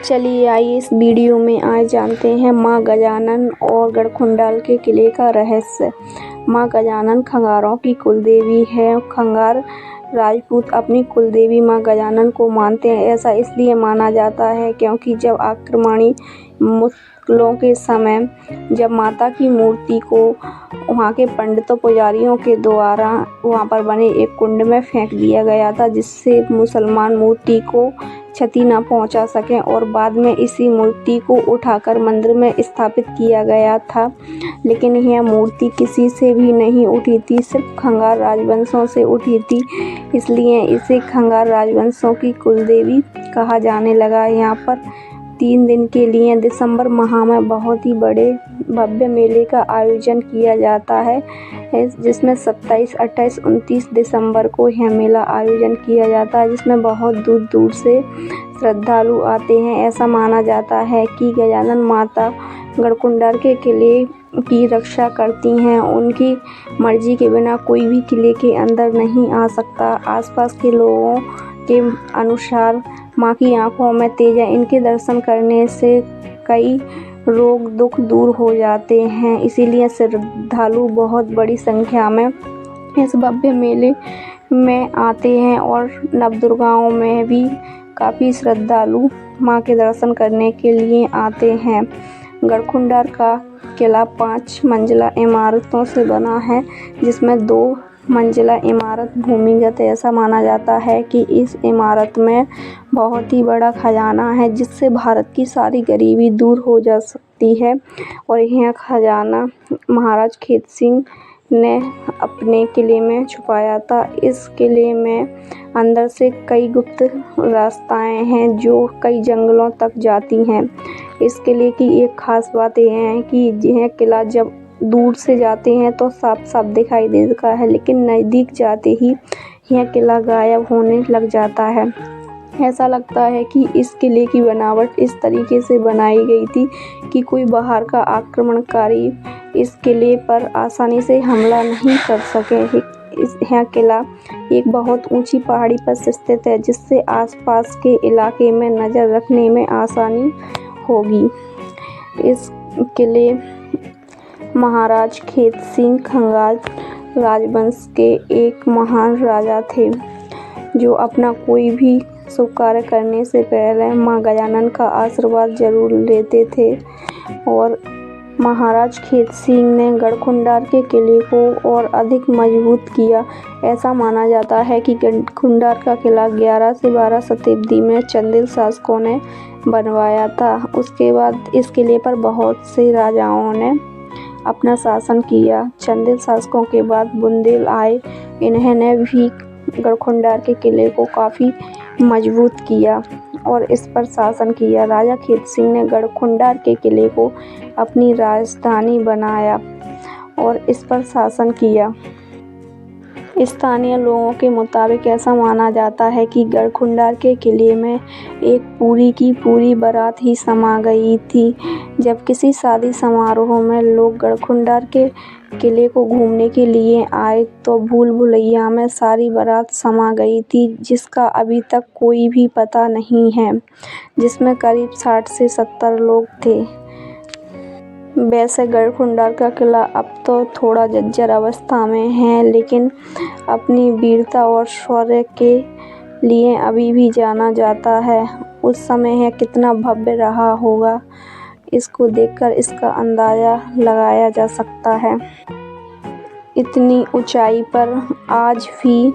चलिए आइए इस वीडियो में आज जानते हैं मां गजानन और गढ़कुंडाल के किले का रहस्य। मां गजानन खंगारों की कुलदेवी है। खंगार राजपूत अपनी कुलदेवी मां गजानन को मानते हैं। ऐसा इसलिए माना जाता है क्योंकि जब आक्रमणी मुगलों के समय जब माता की मूर्ति को वहां के पंडितों पुजारियों के द्वारा वहां पर बने एक कुंड में फेंक दिया गया था, जिससे मुसलमान मूर्ति को क्षति न पहुंचा सकें और बाद में इसी मूर्ति को उठाकर मंदिर में स्थापित किया गया था। लेकिन यह मूर्ति किसी से भी नहीं उठी थी, सिर्फ खंगार राजवंशों से उठी थी, इसलिए इसे खंगार राजवंशों की कुलदेवी कहा जाने लगा। यहाँ पर 3 दिन के लिए दिसंबर माह में बहुत ही बड़े भव्य मेले का आयोजन किया जाता है, जिसमें 27, 28, 29 दिसंबर को यह मेला आयोजन किया जाता है, जिसमें बहुत दूर दूर से श्रद्धालु आते हैं। ऐसा माना जाता है कि गजानन माता गढ़कुंडाल के किले की रक्षा करती हैं। उनकी मर्जी के बिना कोई भी किले के अंदर नहीं आ सकता। आसपास के लोगों के अनुसार माँ की आंखों में तेज है। इनके दर्शन करने से कई रोग दुख दूर हो जाते हैं, इसीलिए श्रद्धालु बहुत बड़ी संख्या में इस भव्य मेले में आते हैं और नवदुर्गाओं में भी काफ़ी श्रद्धालु माँ के दर्शन करने के लिए आते हैं। गढ़कुंडाल का किला 5 मंजिला इमारतों से बना है, जिसमें 2 मंजिला इमारत भूमिगत है। ऐसा माना जाता है कि इस इमारत में बहुत ही बड़ा खजाना है, जिससे भारत की सारी गरीबी दूर हो जा सकती है और यह खजाना महाराज खेत सिंह ने अपने किले में छुपाया था। इस किले में अंदर से कई गुप्त रास्ताएं हैं जो कई जंगलों तक जाती हैं। इस किले की एक खास बात यह है कि यह किला जब दूर से जाते हैं तो साफ साफ दिखाई देता है, लेकिन नज़दीक जाते ही यह किला गायब होने लग जाता है। ऐसा लगता है कि इस किले की बनावट इस तरीके से बनाई गई थी कि कोई बाहर का आक्रमणकारी इस किले पर आसानी से हमला नहीं कर सके। यह किला एक बहुत ऊंची पहाड़ी पर स्थित है, जिससे आसपास के इलाके में नज़र रखने में आसानी होगी। इस किले महाराज खेत सिंह खंगार राजवंश के एक महान राजा थे, जो अपना कोई भी शुभ कार्य करने से पहले मां गजानन का आशीर्वाद जरूर लेते थे। और महाराज खेत सिंह ने गढ़कुंडाल के किले को और अधिक मजबूत किया। ऐसा माना जाता है कि गढ़कुंडाल का किला 11 से 12 शताब्दी में चंदेल शासकों ने बनवाया था। उसके बाद इस किले पर बहुत से राजाओं ने अपना शासन किया। चंदेल शासकों के बाद बुंदेल आए, इन्होंने भी गढ़कुंडाल के किले को काफ़ी मजबूत किया और इस पर शासन किया। राजा खेत सिंह ने गढ़कुंडाल के किले को अपनी राजधानी बनाया और इस पर शासन किया। स्थानीय लोगों के मुताबिक ऐसा माना जाता है कि गढ़कुंडाल के किले में एक पूरी की पूरी बारात ही समा गई थी। जब किसी शादी समारोह में लोग गढ़कुंडाल के किले को घूमने के लिए आए तो भूल भुलैया में सारी बारात समा गई थी, जिसका अभी तक कोई भी पता नहीं है, जिसमें करीब 60 से 70 लोग थे। वैसे गढ़कुंडाल का किला अब तो थोड़ा जर्जर अवस्था में है, लेकिन अपनी वीरता और शौर्य के लिए अभी भी जाना जाता है। उस समय यह कितना भव्य रहा होगा, इसको देखकर इसका अंदाज़ा लगाया जा सकता है। इतनी ऊंचाई पर आज भी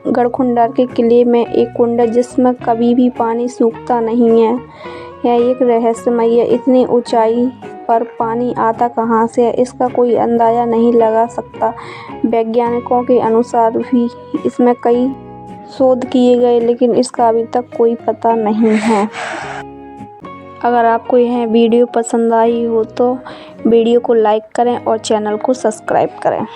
गढ़कुंडाल के किले में एक कुंड है, जिसमें कभी भी पानी सूखता नहीं है। यह एक रहस्यमय है। इतनी ऊंचाई पर पानी आता कहाँ से है, इसका कोई अंदाज़ा नहीं लगा सकता। वैज्ञानिकों के अनुसार भी इसमें कई शोध किए गए, लेकिन इसका अभी तक कोई पता नहीं है। अगर आपको यह वीडियो पसंद आई हो तो वीडियो को लाइक करें और चैनल को सब्सक्राइब करें।